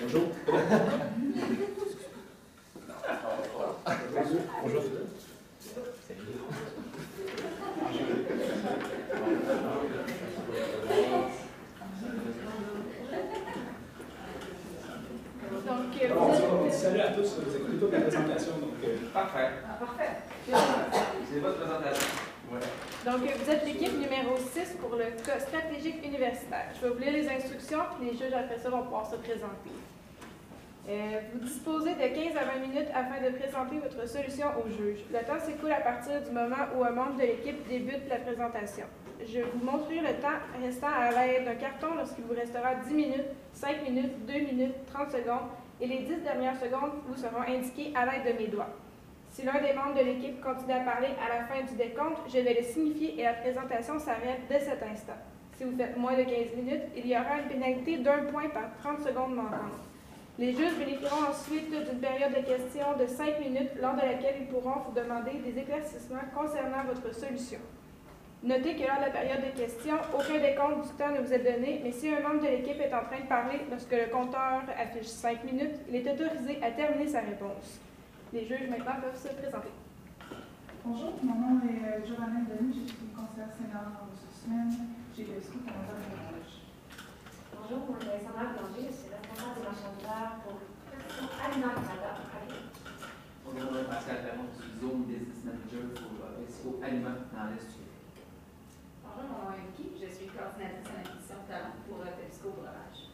Bonjour. Bonjour. Salut à tous, vous écoutez toute la présentation. Parfait. Parfait. C'est votre présentation. Ouais. Donc, vous êtes l'équipe numéro 6 pour le cas stratégique universitaire. Je vais vous lire les instructions, puis les juges après ça vont pouvoir se présenter. Vous disposez de 15 à 20 minutes afin de présenter votre solution au juge. Le temps s'écoule à partir du moment où un membre de l'équipe débute la présentation. Je vous montrerai le temps restant à l'aide d'un carton lorsqu'il vous restera 10 minutes, 5 minutes, 2 minutes, 30 secondes et les 10 dernières secondes vous seront indiquées à l'aide de mes doigts. Si l'un des membres de l'équipe continue à parler à la fin du décompte, je vais le signifier et la présentation s'arrête dès cet instant. Si vous faites moins de 15 minutes, il y aura une pénalité d'1 point par 30 secondes manquantes. Les juges bénéficieront ensuite d'une période de questions de 5 minutes lors de laquelle ils pourront vous demander des éclaircissements concernant votre solution. Notez que lors de la période de questions, aucun décompte du temps ne vous est donné, mais si un membre de l'équipe est en train de parler lorsque le compteur affiche 5 minutes, il est autorisé à terminer sa réponse. Les juges maintenant peuvent se présenter. Bonjour, mon nom est Joanne Denis, je suis conseillère senior en ressources humaines. J'ai le scoop en matière de mariage. Bonjour, mon nom est Sandra Blanger, je suis responsable des marchandières pour production alimentaire. Bonjour, mon nom est Pascal Perron, je suis Zone Business Manager pour Expo Aliments dans l'Est du Québec. Bonjour, mon nom est Vicky, je suis coordinatrice en acquisition de talent pour Pepsico Breuvage.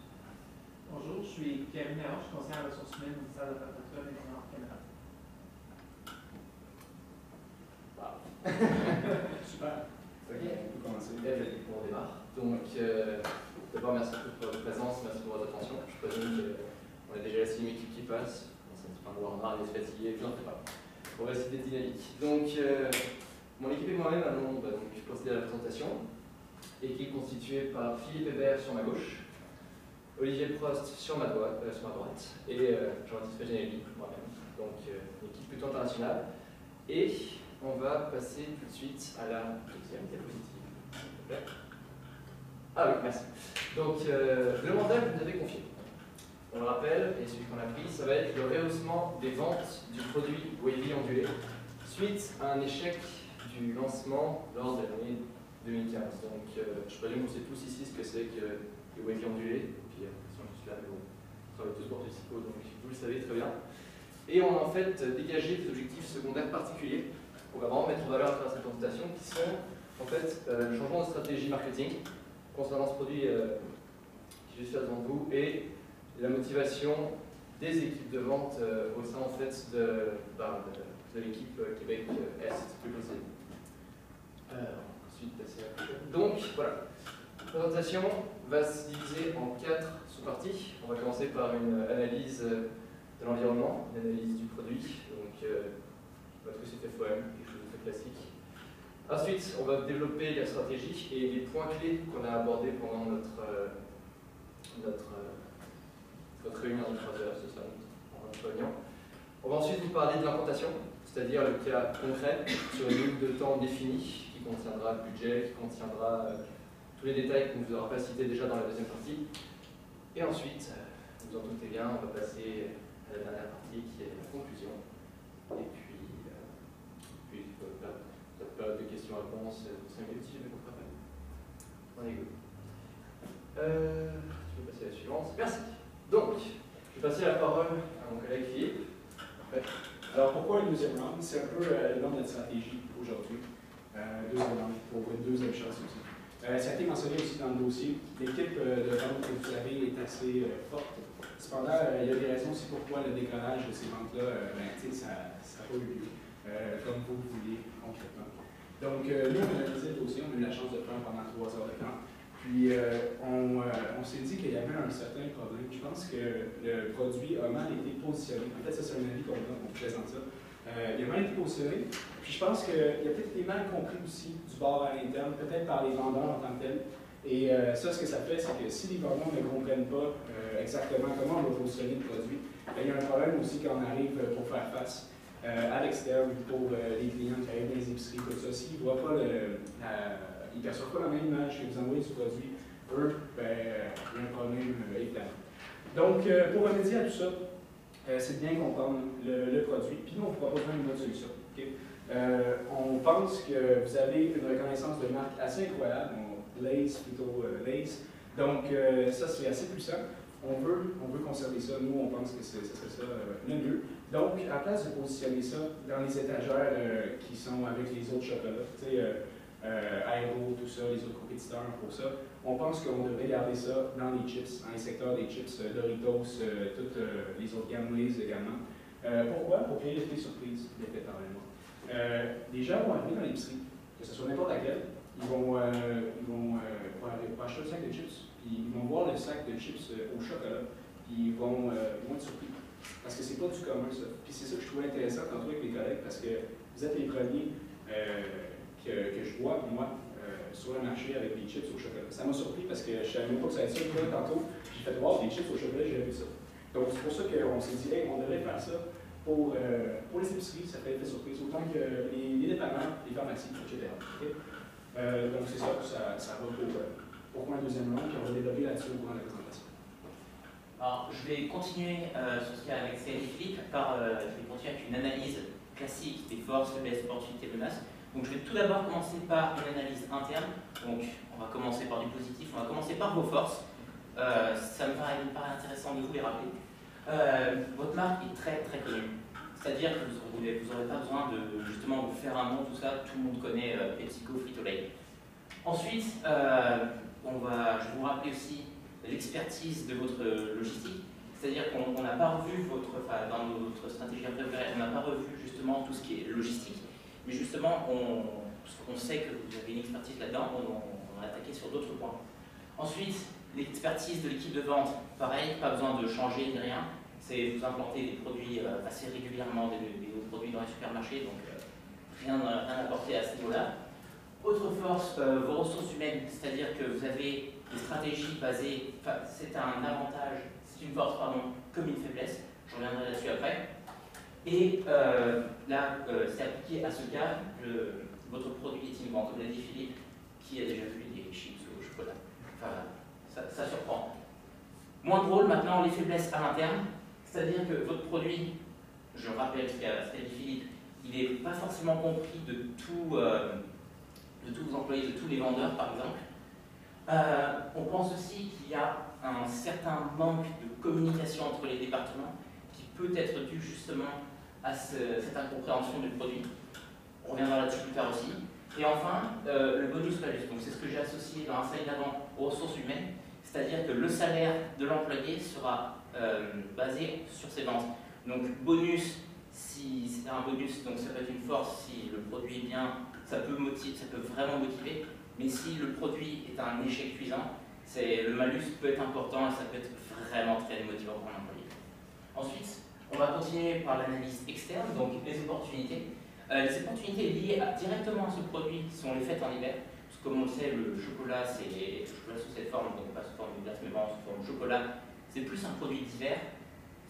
Bonjour, je suis Kevin Néron, je suis conseiller en ressources humaines au ministère de l'Agriculture et des Finances Canada. Wow. Super. Ok, on peut commencer. On démarre. Donc, d'abord, merci à tous pour votre présence, merci pour votre attention. Je présume qu'on a déjà la sixième équipe qui passe. On s'est pas avoir marre, on est fatigué, puis on ne fait pas. On va essayer d'être dynamique. Donc, mon équipe et moi-même allons donc procéder à la présentation. Équipe constituée par Philippe Hébert sur ma gauche, Olivier Prost sur ma droite, et Jean-Baptiste Faginelli, moi-même. Donc, une équipe plutôt internationale. Et on va passer tout de suite à la deuxième diapositive. Ah oui, merci. Donc, le mandat que vous nous avez confié, on le rappelle, et celui qu'on a pris, ça va être le rehaussement des ventes du produit Wavy ondulé suite à un échec du lancement lors de l'année 2015. Donc, je présume que vous savez tous ici ce que c'est que les Wavy ondulés, et puis si je suis là, mais bon, on travaille tous pour Pepsico, donc vous le savez très bien. Et on a en fait dégagé des objectifs secondaires particuliers pour vraiment mettre en valeur à travers cette présentation, qui sont en fait le changement de stratégie marketing concernant ce produit qui est juste là devant vous et la motivation des équipes de vente au sein en fait de l'équipe Québec Est plus précis. Ensuite, passer à la prochaine. Donc voilà, la présentation va se diviser en 4 sous-parties. On va commencer par une analyse de l'environnement, une analyse du produit, donc votre site FOM, quelque chose de très classique. Ensuite, on va développer la stratégie et les points clés qu'on a abordés pendant notre réunion de 3 heures, c'est ça, notre réunion. On va ensuite vous parler de l'implantation, c'est-à-dire le cas concret sur une ligne de temps définie qui contiendra le budget, qui contiendra tous les détails qu'on ne vous aura pas cités déjà dans la deuxième partie. Et ensuite, vous en doutez bien, on va passer à la dernière partie qui est la conclusion. Et puis période de questions-réponses, 5 minutes si j'ai bien compris. On est good. Je vais passer à la suivante. Merci. Donc, je vais passer la parole à mon collègue Philippe. Alors, pourquoi le deuxième round? C'est un peu le nom de notre stratégie aujourd'hui. Deuxième round, pour une deuxième chance aussi. Ça a été mentionné aussi dans le dossier. L'équipe de vente que vous avez est assez forte. Cependant, il y a des raisons aussi pourquoi le décollage de ces ventes-là, ça n'a pas eu lieu, comme vous le vouliez concrètement. Donc, nous, on a analysé le dossier, on a eu la chance de le faire pendant 3 heures de temps. Puis, on s'est dit qu'il y avait un certain problème. Je pense que le produit a mal été positionné. En fait, ça, c'est un avis qu'on vous présente ça. Il a mal été positionné. Puis, je pense qu'il a peut-être été mal compris aussi du bord à l'interne, peut-être par les vendeurs en tant que tels. Et ça, ce que ça fait, c'est que si les vendeurs ne comprennent pas exactement comment on va positionner le produit, ben, il y a un problème aussi quand on arrive pour faire face à l'externe pour les clients qui arrivent dans les épiceries, tout ça. S'ils ne voient pas ils ne perçoivent pas la même image que vous envoyez du produit, eux, ben, il y a un problème évidemment. Donc, pour remédier à tout ça, c'est de bien comprendre le produit. Puis nous, on vous propose même une autre solution. Okay? On pense que vous avez une reconnaissance de marque assez incroyable. Lays, plutôt Lays. Donc, ça, c'est assez puissant. On veut conserver ça. Nous, on pense que ce serait ça le mieux. Donc, à la place de positionner ça dans les étagères qui sont avec les autres chocolats, tu sais, Aero, tout ça, les autres compétiteurs pour ça, on pense qu'on devrait garder ça dans les chips, dans les secteurs des chips, Doritos, toutes les autres gammes Lays également. Pourquoi? Pour créer l'effet surprise, l'effet parallèlement. Les gens vont arriver dans l'épicerie, que ce soit n'importe laquelle, ils vont acheter un sac de chips, puis ils vont voir le sac de chips au chocolat, puis ils vont être surpris. Parce que c'est pas du commun, ça. Puis c'est ça que je trouvais intéressant tantôt avec mes collègues, parce que vous êtes les premiers que je vois, moi, sur le marché avec des chips au chocolat. Ça m'a surpris parce que je ne savais même pas que ça allait être ça. Tantôt, j'ai fait voir des chips au chocolat, j'ai vu ça. Donc c'est pour ça qu'on s'est dit, hey, on devrait faire ça pour les épiceries, ça fait effet surprise, autant que les dépanneurs, les pharmacies, etc. Okay? Donc c'est ça va pour un deuxième round, puis on va développer là-dessus au cours de la présentation. Alors, je vais continuer sur ce qu'il y a avec Céline et Philippe, je vais continuer avec une analyse classique des forces, faiblesses, opportunités, menaces. Donc je vais tout d'abord commencer par une analyse interne. Donc on va commencer par du positif, on va commencer par vos forces. Ça me paraît intéressant de vous les rappeler. Votre marque est très très connue. C'est-à-dire que vous n'aurez pas besoin de justement vous faire un nom, tout ça, tout le monde connaît PepsiCo, Frito-Lay. Ensuite, je vais vous rappeler aussi l'expertise de votre logistique. C'est-à-dire qu'on n'a pas revu dans notre stratégie préparée, on n'a pas revu justement tout ce qui est logistique. Mais justement, on sait que vous avez une expertise là-dedans, on a attaqué sur d'autres points. Ensuite, l'expertise de l'équipe de vente, pareil, pas besoin de changer ni rien. C'est vous implanter des produits assez régulièrement, des produits dans les supermarchés, donc rien à apporter à ce niveau-là. Autre force, vos ressources humaines, c'est-à-dire que vous avez des stratégies basées, c'est un avantage, c'est une force, pardon, comme une faiblesse, je reviendrai là-dessus après. Et là, c'est appliqué à ce cas, votre produit est innovant, comme l'a dit Philippe, qui a déjà vu des chips au chocolat. Enfin, ça surprend. Moins drôle maintenant, les faiblesses à l'interne, c'est-à-dire que votre produit, je rappelle ce qu'a dit Philippe, il n'est pas forcément compris de tous vos employés, de tous les vendeurs par exemple. On pense aussi qu'il y a un certain manque de communication entre les départements qui peut être dû justement à cette incompréhension du produit. On reviendra là-dessus plus tard aussi. Et enfin, le bonus-malus. Donc c'est ce que j'ai associé dans un slide d'avant aux ressources humaines, c'est-à-dire que le salaire de l'employé sera basé sur ses ventes. Donc bonus, si c'est un bonus, donc ça peut être une force si le produit est bien, ça peut vraiment motiver. Mais si le produit est un échec cuisant, le malus peut être important et ça peut être vraiment très motivant pour l'employé. Ensuite, on va continuer par l'analyse externe, donc les opportunités. Les opportunités liées directement à ce produit sont les fêtes en hiver. Parce que comme on le sait, le chocolat, c'est le chocolat sous cette forme, donc pas sous forme de glace, mais vraiment sous forme de chocolat. C'est plus un produit d'hiver,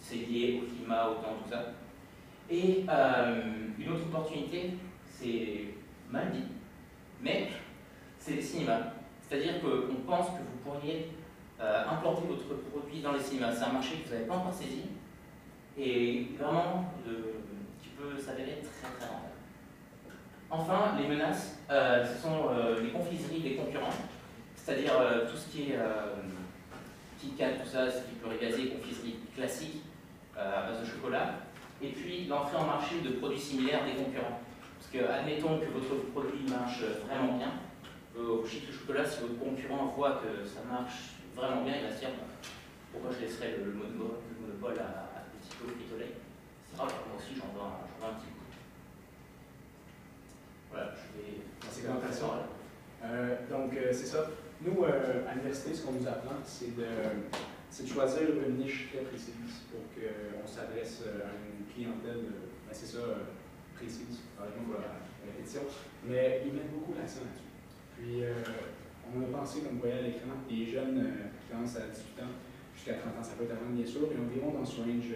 c'est lié au climat, au temps, tout ça. Et une autre opportunité, c'est mal dit, mais c'est les cinémas. C'est-à-dire qu'on pense que vous pourriez implanter votre produit dans les cinémas. C'est un marché que vous n'avez pas encore saisi et vraiment qui peut s'avérer très très rentable. Enfin, les menaces, ce sont les confiseries des concurrents, c'est-à-dire tout ce qui est KitKat, tout ça, ce qui peut régaser, confiseries classiques à base de chocolat, et puis l'entrée en marché de produits similaires des concurrents. Parce que, admettons que votre produit marche vraiment bien, au chips de chocolat, si votre concurrent voit que ça marche vraiment bien, il va se dire pourquoi je laisserais le monopole à PepsiCo, Frito-Lay. C'est grave, moi aussi j'en veux un petit coup. Voilà, je vais. C'est intéressant. Donc, c'est ça. Nous, à l'université, ce qu'on nous apprend, c'est de choisir une niche très précise pour qu'on s'adresse à une clientèle, c'est ça, précise, par exemple, à la répétition. Mais ils mettent beaucoup l'accent là-dessus. Puis, on a pensé, comme vous voyez à l'écran, des jeunes qui commencent à 18 ans jusqu'à 30 ans, ça peut être avant bien sûr, mais environ dans ce range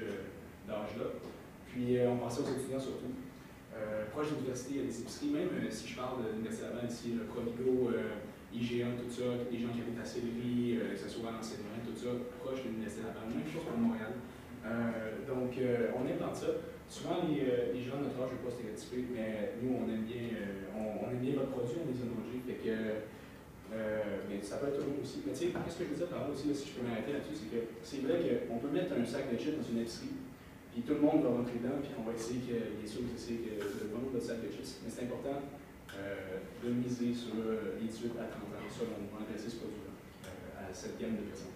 d'âge-là. Puis on pensait aux étudiants surtout. Proche de l'université, il y a des épiceries, même si je parle de l'Université Laval ici, le Provigo, IGA, tout ça, des gens qui habitent à Sillery, que ce soit dans l'enseignement, tout ça, proche de l'Université Laval, même chose pour Montréal. Donc on implante ça. Souvent, les gens de notre âge, je ne veux pas stéréotyper, mais nous, on aime bien votre produit, on les a mangés. Fait que, mais ça peut être bon aussi. Mais tu sais, qu'est-ce que je veux dire par là aussi, là, si je peux m'arrêter là-dessus, c'est que c'est vrai qu'on peut mettre un sac de chips dans une épicerie, puis tout le monde va rentrer dedans, puis on va essayer que, bien sûr, que de vendre votre sac de chips. Mais c'est important de miser sur les 18 à 30 ans, selon moi, adresser ce produit-là à cette gamme de personnes.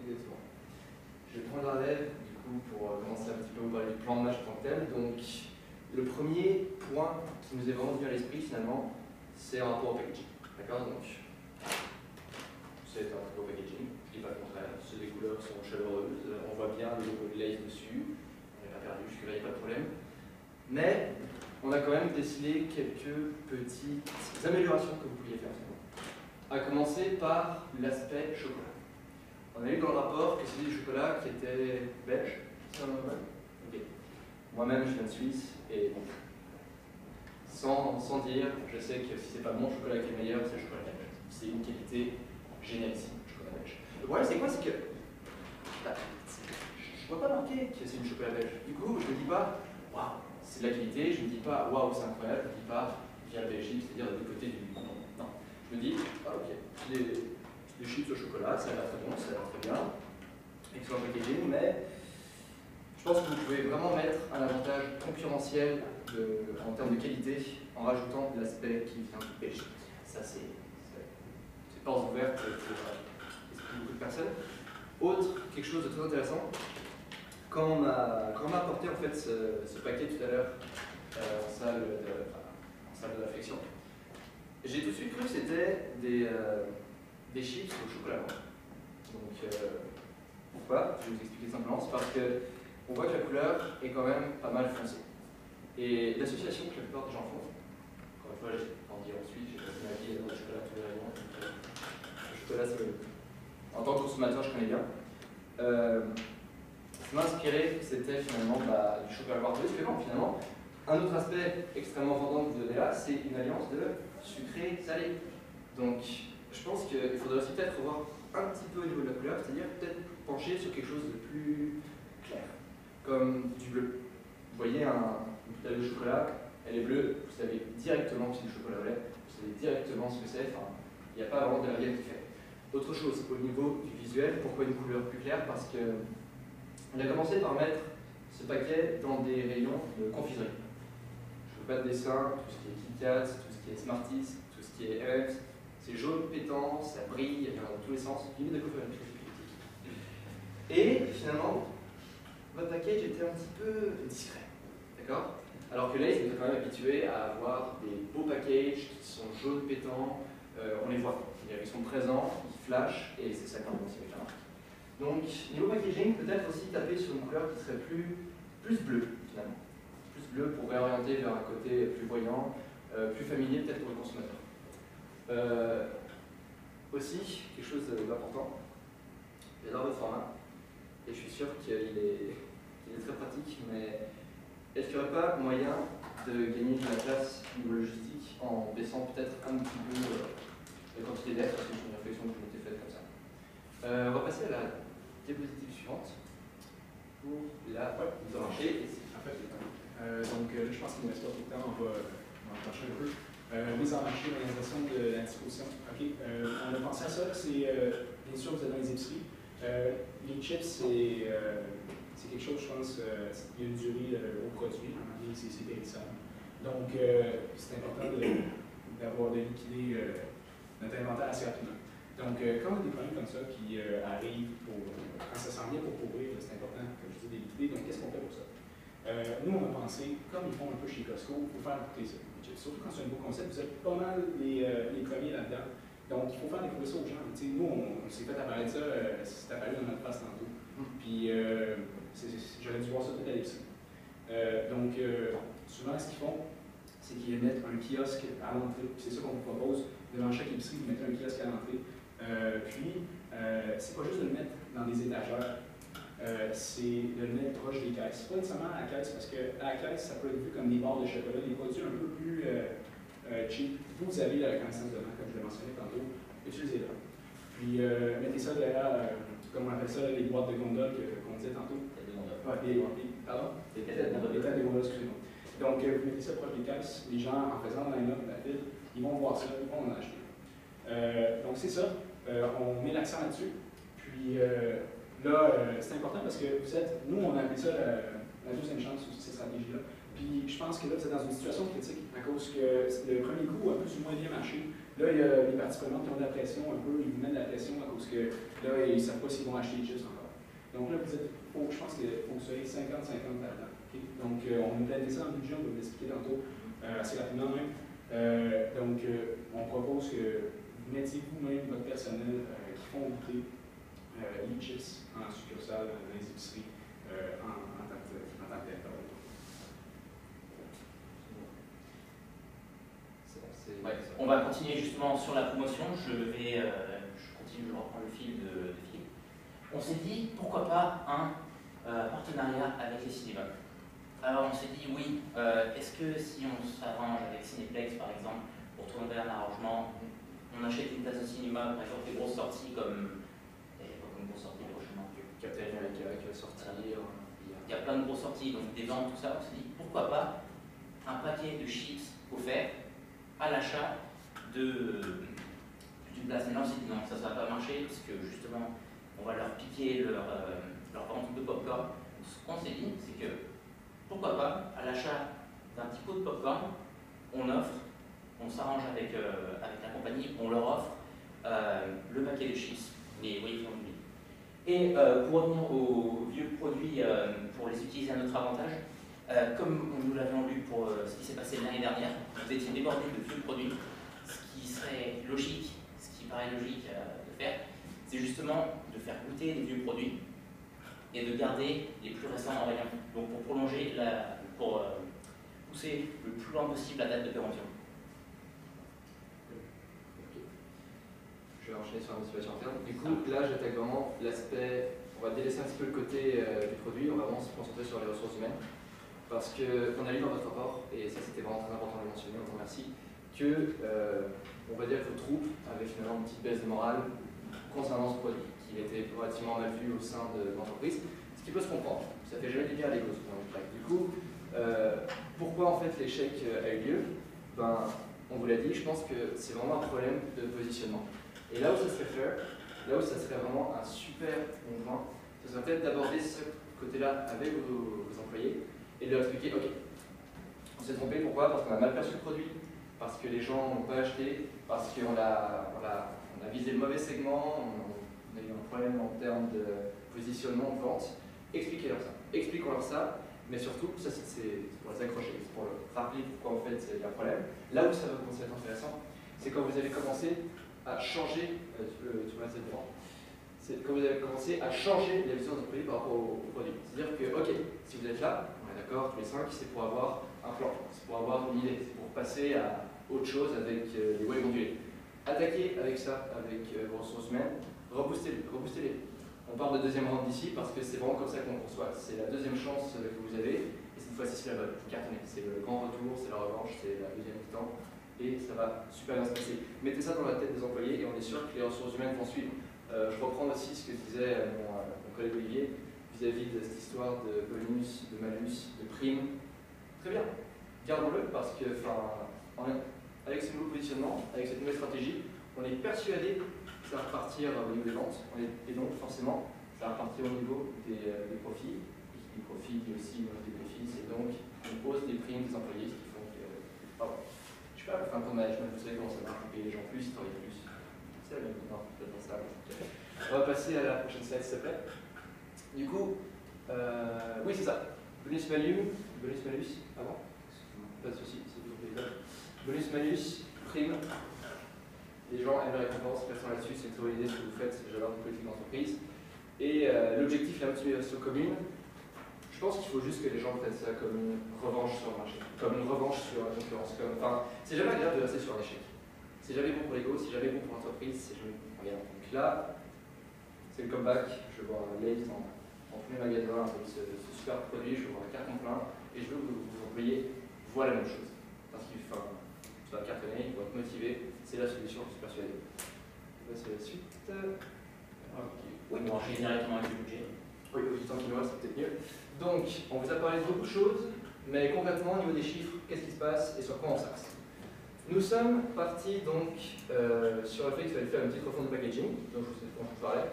Exactement. Je vais prendre la relève du coup pour commencer un petit peu à vous parler du plan de match en tant que tel. Donc, le premier point qui nous est vraiment venu à l'esprit finalement, c'est un rapport au packaging. D'accord? Donc, c'est un très beau packaging, je ne dis pas le contraire. Les couleurs sont chaleureuses, on voit bien le logo de Lay's dessus, on n'est pas perdu, jusque-là, il n'y a pas de problème. Mais on a quand même décelé quelques petites améliorations que vous pouviez faire. À commencer par l'aspect chocolat. On a eu dans le rapport que c'était du chocolat qui était belge, c'est un normal. Ok. Moi-même, je viens de Suisse et bon, sans dire, je sais que si c'est pas mon chocolat qui est meilleur, c'est le chocolat belge. C'est une qualité génialissime, le chocolat belge. Le problème, c'est quoi? C'est que je vois pas marqué que c'est du chocolat belge. Du coup, je me dis pas, waouh, c'est de la qualité, je me dis pas, waouh, c'est incroyable, je me dis pas, via la Belgique, c'est-à-dire de côté du. Non. Je me dis, ah ok, les chips au chocolat, ça a l'air très bon, ça a l'air très bien, excellent packaging, mais je pense que vous pouvez vraiment mettre un avantage concurrentiel en termes de qualité en rajoutant de l'aspect qui vient de Belgique. Ça, c'est porte ouverte pour beaucoup de personnes. Autre, quelque chose de très intéressant, quand on m'a apporté en fait ce paquet tout à l'heure en salle de réflexion, j'ai tout de suite cru que c'était des chips au chocolat blanc. Donc, pourquoi? Je vais vous expliquer simplement. C'est parce qu'on voit que la couleur est quand même pas mal foncée. Et l'association que la plupart des gens font, encore une fois, j'ai grandi en Suisse, j'ai passé ma vie dans le chocolat tous les jours. Le chocolat, en tant que consommateur, je connais bien. Ce qui m'a inspiré, c'était finalement du chocolat noir de que non, finalement. Un autre aspect extrêmement vendant que vous avez là, c'est une alliance de sucré-salé. Donc, je pense qu'il faudrait aussi peut-être revoir un petit peu au niveau de la couleur, c'est-à-dire peut-être pencher sur quelque chose de plus clair, comme du bleu. Vous voyez une bouteille de chocolat, elle est bleue, vous savez directement que c'est du chocolat au lait, vous savez directement ce que c'est, enfin, il n'y a pas vraiment de rien qui fait. Autre chose, au niveau du visuel, pourquoi une couleur plus claire? Parce que on a commencé par mettre ce paquet dans des rayons de confiserie. Je ne veux pas de dessin, tout ce qui est Kit Kat, tout ce qui est Smarties, tout ce qui est M&M's, c'est jaune pétant, ça brille, il y a dans tous les sens, limite de coffee. Et finalement, votre package était un petit peu discret, d'accord? Alors que Lay's est quand même habitué à avoir des beaux packages qui sont jaunes pétants, on les voit, ils sont présents, ils flashent, et c'est ça qu'on a aussi avec la marque. Donc, niveau packaging, peut-être aussi taper sur une couleur qui serait plus bleue, finalement. Plus bleue pour réorienter vers un côté plus voyant, plus familier peut-être pour le consommateur. Aussi, quelque chose d'important, j'adore votre format, et je suis sûr qu'il est très pratique, mais est-ce qu'il n'y aurait pas moyen de gagner de la place au niveau logistique en baissant peut-être un petit peu la quantité d'air? C'est une réflexion que je m'étais faite comme ça. On va passer à la diapositive suivante pour la mise en marché. En fait, donc là, je pense qu'il ne reste pas trop de temps, on va pencher un peu. Mise en marché, organisation de la disposition. OK. On a pensé à ça, c'est bien sûr, vous êtes dans les épiceries. Les chips, c'est quelque chose, je pense, il y a une durée au produit, c'est périssable. Donc, c'est important de liquider notre inventaire assez rapidement. Donc, quand on a des problèmes comme ça qui arrivent, quand ça s'en vient pour couvrir, c'est important, comme je dis, de liquider. Donc, qu'est-ce qu'on fait pour ça? Nous, on a pensé, comme ils font un peu chez Costco, il faut faire goûter ça. Surtout quand c'est un nouveau concept, vous êtes pas mal les premiers là-dedans. Donc, il faut faire découvrir ça aux gens. T'sais, nous, on s'est fait apparaître ça, c'est apparu dans notre face tantôt. Puis, j'aurais dû voir ça peut-être à l'épicerie. Donc, souvent, ce qu'ils font, c'est qu'ils mettent un kiosque à l'entrée. C'est ça qu'on vous propose. Devant chaque épicerie, vous mettez un kiosque à l'entrée. C'est pas juste de le mettre dans des étagères, c'est de le mettre proche des caisses. Pas nécessairement à la caisse, parce qu'à la caisse, ça peut être vu comme des barres de chocolat, des produits un peu plus cheap. Vous avez la reconnaissance de main, comme je l'ai mentionné tantôt, utilisez-la. Puis mettez ça derrière, comme on appelle ça, les boîtes de gondole qu'on disait tantôt. Pardon? Des têtes de gondole. Des têtes de gondole, excusez-moi. Donc, vous mettez ça proche des caisses, les gens, en faisant le line-up de la file, ils vont voir ça, ils vont en acheter. Donc, c'est ça. On met l'accent là-dessus. Puis c'est important parce que nous, on a appelé ça la deuxième chance aussi, cette stratégie-là. Puis je pense que là, vous êtes dans une situation critique à cause que le premier coup a plus ou moins bien marché. Là, il y a les parties prenantes qui ont de la pression un peu, ils vous mettent de la pression à cause que là, ils ne savent pas s'ils vont acheter les chips encore. Donc là, je pense qu'il faut que vous soyez 50-50 là-dedans. Okay? Donc, on a planté ça dans le budget, on va vous l'expliquer tantôt assez rapidement même. On propose que vous mettiez vous-même votre personnel qui font goûter les chips en succursale dans les épiceries en tant que tel. On va continuer justement sur la promotion. Je reprends le fil de Philippe. On s'est dit, pourquoi pas un partenariat avec les cinémas. Alors on s'est dit, oui, est-ce que si on s'arrange avec Cinéplex par exemple, pour trouver un arrangement, on achète une place de cinéma, par exemple des grosses sorties comme... une grosse sortie prochainement. Captain America qui va sortir. Il y a plein de grosses sorties, donc des ventes, tout ça. On s'est dit, pourquoi pas un paquet de chips offert à l'achat d'une place. Mais là, on s'est dit non, ça ne va pas marcher parce que justement, on va leur piquer leur vente de popcorn. Ce qu'on s'est dit, c'est que pourquoi pas, à l'achat d'un petit pot de popcorn, on s'arrange avec la compagnie, on leur offre le paquet de chips, les Wave Family. Et pour revenir aux vieux produits, pour les utiliser à notre avantage, comme nous l'avions lu pour ce qui s'est passé l'année dernière, vous étiez débordés de vieux produits. Ce qui serait logique, ce qui paraît logique de faire, c'est justement de faire goûter des vieux produits et de garder les plus récents en rayon. Donc pour prolonger, pour pousser le plus loin possible la date de péremption. Je vais enchaîner sur la motivation interne. Du coup, là, j'attaque vraiment l'aspect. On va délaisser un petit peu le côté du produit, on va vraiment se concentrer sur les ressources humaines. Parce qu'on a lu dans votre rapport, et ça c'était vraiment très important de le mentionner, on vous remercie, que on va dire que vos troupes avaient finalement une petite baisse de morale concernant ce produit, qui était relativement mal vu au sein de l'entreprise, ce qui peut se comprendre. Ça fait jamais du bien à l'ego, ce qu'on a dit. Du coup, pourquoi en fait l'échec a eu lieu? On vous l'a dit, je pense que c'est vraiment un problème de positionnement. Et là où ça serait faire, là où ça serait vraiment un super bon point, ce serait peut-être d'aborder ce côté-là avec vos employés et de leur expliquer, ok, on s'est trompé, pourquoi? Parce qu'on a mal perçu le produit, parce que les gens n'ont pas acheté, parce qu'on a visé le mauvais segment, on a eu un problème en termes de positionnement, de vente. Expliquez-leur ça. Expliquons-leur ça, mais surtout, ça c'est pour les accrocher, c'est pour leur rappeler pourquoi en fait il y a un problème. Là où ça va commencer à être intéressant, c'est quand vous avez commencé à changer, c'est quand vous avez commencé à changer la vision de votre produit par rapport au produit. C'est-à-dire que, ok, si vous êtes là, on est d'accord, tous les 5, c'est pour avoir un plan, c'est pour avoir une idée, c'est pour passer à autre chose avec les waves ondulés. Attaquez avec ça, avec vos ressources humaines, reboostez-les. On parle de deuxième round d'ici parce que c'est vraiment comme ça qu'on le conçoit. C'est la deuxième chance que vous avez, et cette fois-ci c'est la bonne, vous cartonnez. C'est le grand retour, c'est la revanche, c'est la deuxième mi-temps, et ça va super bien se passer. Mettez ça dans la tête des employés et on est sûr que les ressources humaines vont suivre. Je reprends aussi ce que disait mon collègue Olivier vis-à-vis de cette histoire de bonus, de malus, de prime. Très bien, gardons-le parce que avec ce nouveau positionnement, avec cette nouvelle stratégie, on est persuadé que ça va repartir au niveau des ventes et donc forcément ça va repartir au niveau des profits. Les profits qui aussi au niveau des bénéfices et donc on pose des primes des employés, ce qui font que. Pardon. Je sais pas, enfin pour le management, vous savez comment ça marche, on paye les gens plus, ils travaillent plus. C'est la même non, peut-être dans ça. On va passer à la prochaine slide s'il te plaît. Du coup, oui c'est ça. Bonus malus, avant. Pas de soucis, c'est toujours plaisir. Bonus malus, prime. Les gens aiment la récompense, personne là-dessus, c'est une très bonne idée ce que vous faites, j'adore une politique d'entreprise. Et l'objectif, la motivation commune, je pense qu'il faut juste que les gens prennent ça comme une revanche sur le marché, comme une revanche sur la concurrence. Enfin, c'est jamais agréable de rester sur un échec. C'est jamais bon pour l'ego, c'est jamais bon pour l'entreprise, c'est jamais bon pour rien. Donc là, c'est le comeback. Je vois Lays en premier magasin avec ce super produit, je veux voir un carton plein et je veux que vous employés voient la même chose. Parce qu'il ça va cartonner, ils vont être motivés, c'est la solution, je suis persuadé. On va passer à la suite. Ok. Oui, bon, enchaîner directement avec le budget. Oui, au temps qu'il nous reste, c'est peut-être mieux. Donc, on vous a parlé de beaucoup de choses, mais concrètement, au niveau des chiffres, qu'est-ce qui se passe et sur quoi on s'axe? Nous sommes partis donc sur le fait qu'il fallait faire une petite refonte de packaging, dont je vous parlais.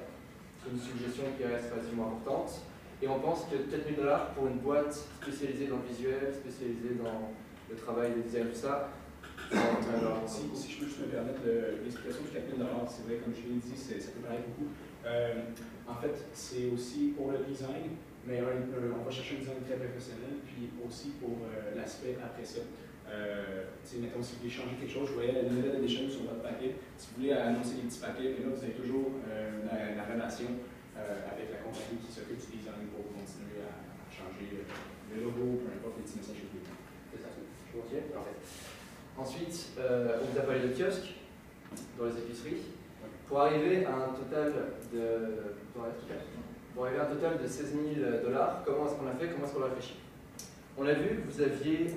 C'est une suggestion qui reste relativement importante. Et on pense que 4 000 $ pour une boîte spécialisée dans le visuel, spécialisée dans le travail, le design, tout ça. Alors, si je peux juste me permettre l'explication de 4 000 $, c'est vrai, comme je l'ai dit, ça peut paraître beaucoup. En fait, c'est aussi pour le design, mais on va chercher un design très professionnel, puis aussi pour l'aspect après ça. Mettons, si vous voulez changer quelque chose, je voyais la limited edition sur votre paquet. Si vous voulez annoncer des petits paquets, mais là, vous avez toujours la relation avec la compagnie qui s'occupe du design pour continuer à changer le logo, peu importe les petits messages que vous voulez. C'est ça, je continue. Parfait. Ensuite, on vous a parlé de kiosques dans les épiceries. Pour arriver à un total de, 16 000 $, comment est-ce qu'on a fait, comment est-ce qu'on a réfléchi? On l'a vu, vous aviez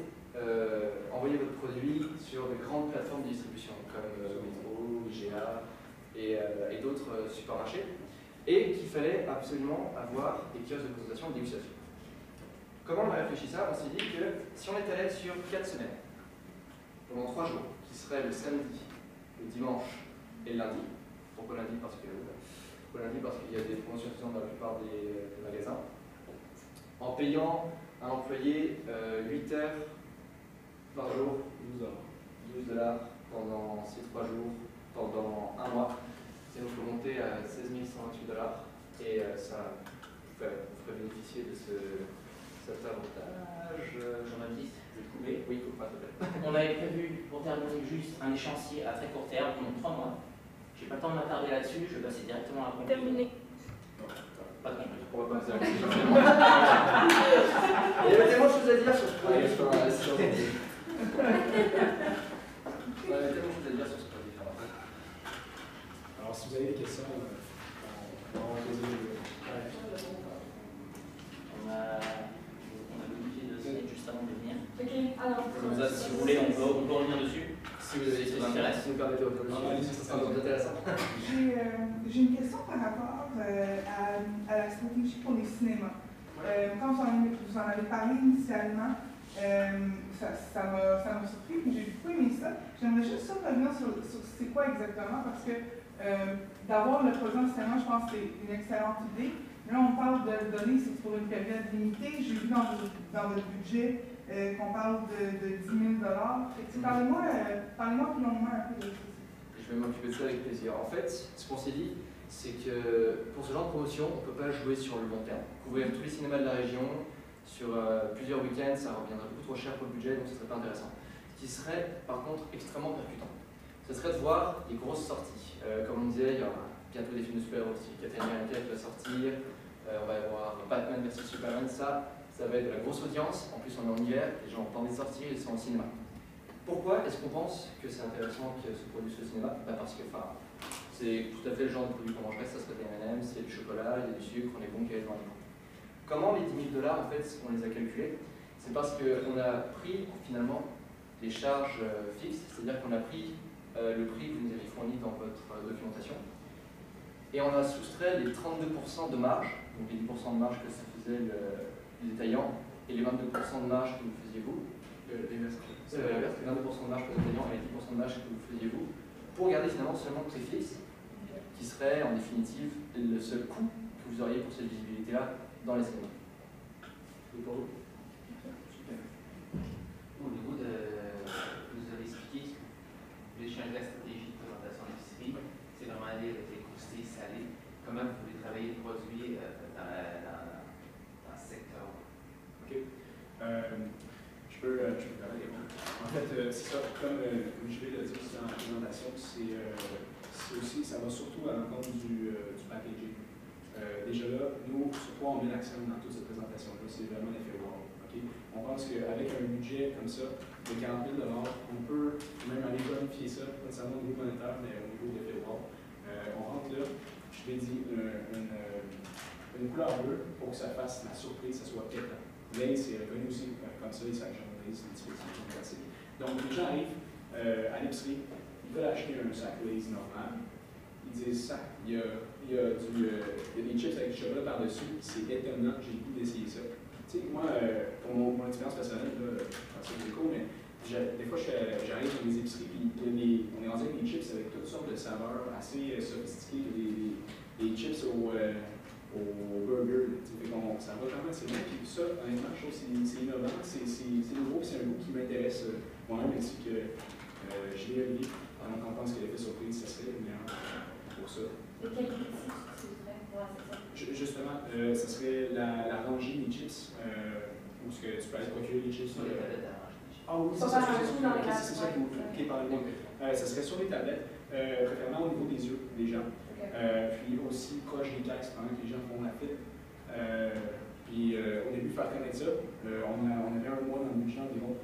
envoyé votre produit sur de grandes plateformes de distribution comme Metro, IGA et d'autres supermarchés, et qu'il fallait absolument avoir des kiosques de présentation et de dégustation. Comment on a réfléchi ça? On s'est dit que si on étalait sur 4 semaines, pendant 3 jours, qui seraient le samedi, le dimanche et le lundi. Pourquoi lundi? Parce qu'il y a des promotions dans la plupart des magasins. En payant un employé 8 heures par jour, 12 $, pendant ces 3 jours, pendant un mois, ça nous fait monter à 16 128 $. Et ça vous ferait bénéficier de cet avantage. Jean-Baptiste, je vais te couper. Oui, coupe-moi, s'il te plaît. On avait prévu, pour terminer, juste un échéancier à très court terme, donc 3 mois. J'ai pas le temps de m'attarder là-dessus, je vais passer directement à la conclusion. Terminé. Pas de conclusion. On va passer à la conclusion. Il y avait tellement de choses à dire sur ce produit. Il y avait tellement de choses à dire sur ce produit. Alors, si vous avez des questions, on va poser On a l'obligé de se mettre juste avant de venir. Ok, alors. Si vous voulez, on peut revenir dessus. Si vous avez des questions, si vous permettez de revenir dessus, ça sera intéressant. J'ai une question par rapport à la stratégie pour les cinémas. Quand vous en avez parlé initialement, ça m'a surpris, j'ai beaucoup aimé ça. J'aimerais juste revenir sur c'est quoi exactement, parce que d'avoir le produit en cinéma, je pense que c'est une excellente idée. Là, on parle de donner, c'est pour une période limitée. J'ai vu dans votre budget qu'on parle de 10 000 $. Parlez-moi plus longuement un peu de ça. Je vais m'occuper de ça avec plaisir. En fait, ce qu'on s'est dit, c'est que pour ce genre de promotion, on ne peut pas jouer sur le long terme. Couvrir tous les cinémas de la région sur plusieurs week-ends, ça reviendrait beaucoup trop cher pour le budget, donc ce ne serait pas intéressant. Ce qui serait par contre extrêmement percutant, ce serait de voir des grosses sorties. Comme on disait, il y aura bientôt des films de super-héros aussi. Captain America qui va sortir, on va y avoir Batman vs Superman, ça va être de la grosse audience. En plus, on est en hiver, les gens ont pas envie de sortir, ils sont au cinéma. Pourquoi est-ce qu'on pense que c'est intéressant que ce produit soit au cinéma? Parce que c'est tout à fait le genre de produit qu'on mangerait, ça serait des M&M's, il y a du chocolat, il y a du sucre, on est bon qu'il y ait dans l'écran. Comment les 10 000 $, en fait, on les a calculés? C'est parce qu'on a pris finalement les charges fixes, c'est-à-dire qu'on a pris le prix que vous nous avez fourni dans votre documentation, et on a soustrait les 32% de marge, donc les 10% de marge que ça faisait les détaillants, et les 22% de marge que vous faisiez vous, les 22% de marge que les détaillants et les 10% de marge que vous faisiez vous, pour garder finalement seulement le prix fixe, qui serait en définitive le seul coût que vous auriez pour cette visibilité-là dans les cinémas. Et pour vous? Super. Au niveau de, vous avez expliqué, vous voulez changer la stratégie de présentation d'épicerie, c'est vraiment aller avec les croustilles salées. Comment vous voulez travailler le produit dans ce secteur? Ok. Je peux parler. En fait, c'est ça, comme je l'ai dit aussi dans la présentation, c'est aussi, ça va surtout à l'encontre du packaging. déjà là, nous, sur quoi on met l'accent dans toute cette présentation-là, c'est vraiment l'effet wow. Okay? On pense qu'avec un budget comme ça, de 40 000 $, on peut même aller planifier ça, pas seulement au niveau monétaire, mais au niveau de l'effet wow. On rentre là, je t'ai dit une couleur bleue pour que ça fasse la surprise, ça soit pétant. Lays, c'est reconnu aussi comme ça, les sacs jaunes Lays, c'est un petit peu classique. Donc, les gens arrivent à l'épicerie, ils veulent acheter un sac Lays normal. Ils disent ça, il y a des chips avec du chocolat par-dessus, c'est étonnant, j'ai le goût d'essayer ça. Tu sais, moi, pour mon expérience personnelle, là, je pense que c'est cool, mais des fois, j'arrive dans les épiceries, puis on est rendu avec des chips avec toutes sortes de saveurs assez sophistiquées, des chips au burger. Ça va vraiment assez bien. Puis ça, honnêtement, je trouve que c'est innovant, c'est nouveau, c'est un goût qui m'intéresse moi-même, ainsi que Julie et Olivier. Donc, on pense que l'effet surprise, ça serait le meilleur pour ça. De quel outil tu utiliserais pour faire ça? Justement, ça serait la rangée des chips, où tu peux aller procurer les chips. Sur les tablettes à manger. Ah oui, c'est ça, c'est ça qui est parlé. Ça serait sur les tablettes, préférablement au niveau des yeux des gens. Puis aussi proche des caisses pendant que les gens font la file. Puis au début, faire connaître ça, on avait un mois dans le budget environ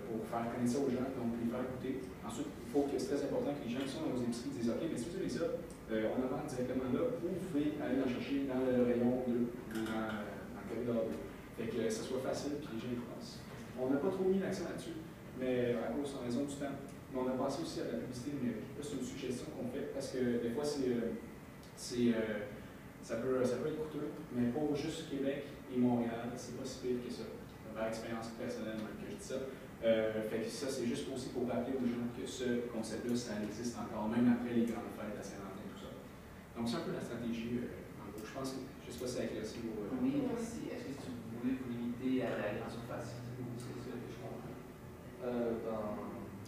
pour faire connaître ça aux gens, donc les faire écouter. Ensuite, c'est très important que les gens qui sont dans nos épiceries disent OK, mais si vous avez ça, on en vend directement là, ou vous pouvez aller en chercher dans le rayon 2 ou dans le corridor 2. Fait que ça soit facile puis les gens y pensent. On n'a pas trop mis l'accent là-dessus, mais à cause en raison du temps. Mais on a pensé aussi à la publicité numérique. C'est une suggestion qu'on fait parce que des fois, ça peut être coûteux, mais pour juste Québec et Montréal, c'est pas si pire que ça. Par expérience personnelle, même que je dis ça. Fait que ça, c'est juste aussi pour rappeler aux gens que ce concept-là, ça existe encore, même après les grandes fêtes à Saint-Valentin et tout ça. Donc, c'est un peu la stratégie, en gros. Je pense que, je sais pas si ça éclaircit vos... Oui, merci. Est-ce que vous voulez vous limiter à la grande surface? C'est ça que je comprends.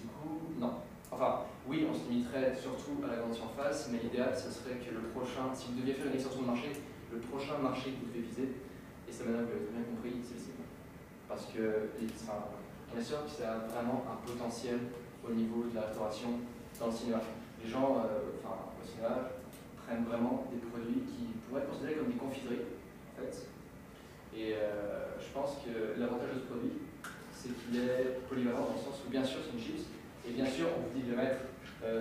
Du coup, non. Enfin, oui, on se limiterait surtout à la grande surface, mais l'idéal, ce serait que le prochain, si vous deviez faire une extension de marché, le prochain marché que vous devez viser, et ça maintenant vous l'avez bien compris, c'est le cinéma. Parce que, bien sûr que ça a vraiment un potentiel au niveau de la restauration dans le cinéma. Les gens, au cinéma, prennent vraiment des produits qui pourraient être considérés comme des confiseries, en fait. Et je pense que l'avantage de ce produit, c'est qu'il est polyvalent dans le sens où, bien sûr, c'est une chips, et bien sûr, on peut le mettre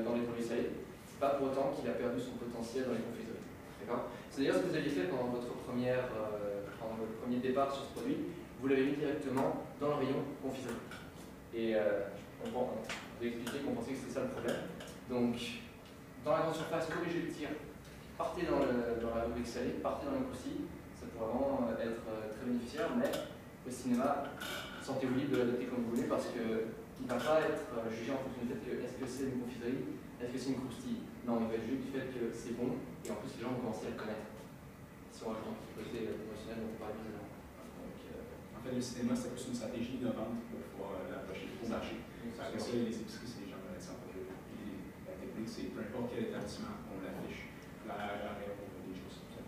dans les produits salés. C'est pas pour autant qu'il a perdu son potentiel dans les confiseries. D'accord? C'est d'ailleurs ce que vous aviez fait pendant votre premier départ sur ce produit. Vous l'avez mis directement dans le rayon confiserie. Et on vous a expliqué qu'on pensait que c'était ça le problème. Donc, dans la grande surface, corrigez le tir. Partez dans la rubrique salée, partez dans le croustilles. Ça pourrait vraiment être très bénéficiaire, mais au cinéma, sentez-vous libre de l'adapter comme vous voulez parce qu'il ne va pas être jugé en fonction du fait que est-ce que c'est une confiserie, est-ce que c'est une croustille. Non, il va être jugé du fait que c'est bon et en plus les gens vont commencer à le connaître. Si on rajoute un petit côté promotionnel, on peut parler de ça. En fait, le cinéma, c'est plus une stratégie innovante pour pouvoir l'approcher au marché. Après ça, les épiceries, c'est les gens connaissent en fait. La technique, c'est peu importe quel établissement, on l'affiche. L'arrêt, on fait des choses comme ça.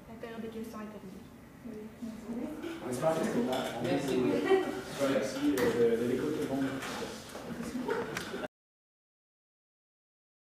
La période des questions est terminée. On espère que c'est clair. Merci. Merci de l'écoute tout le monde.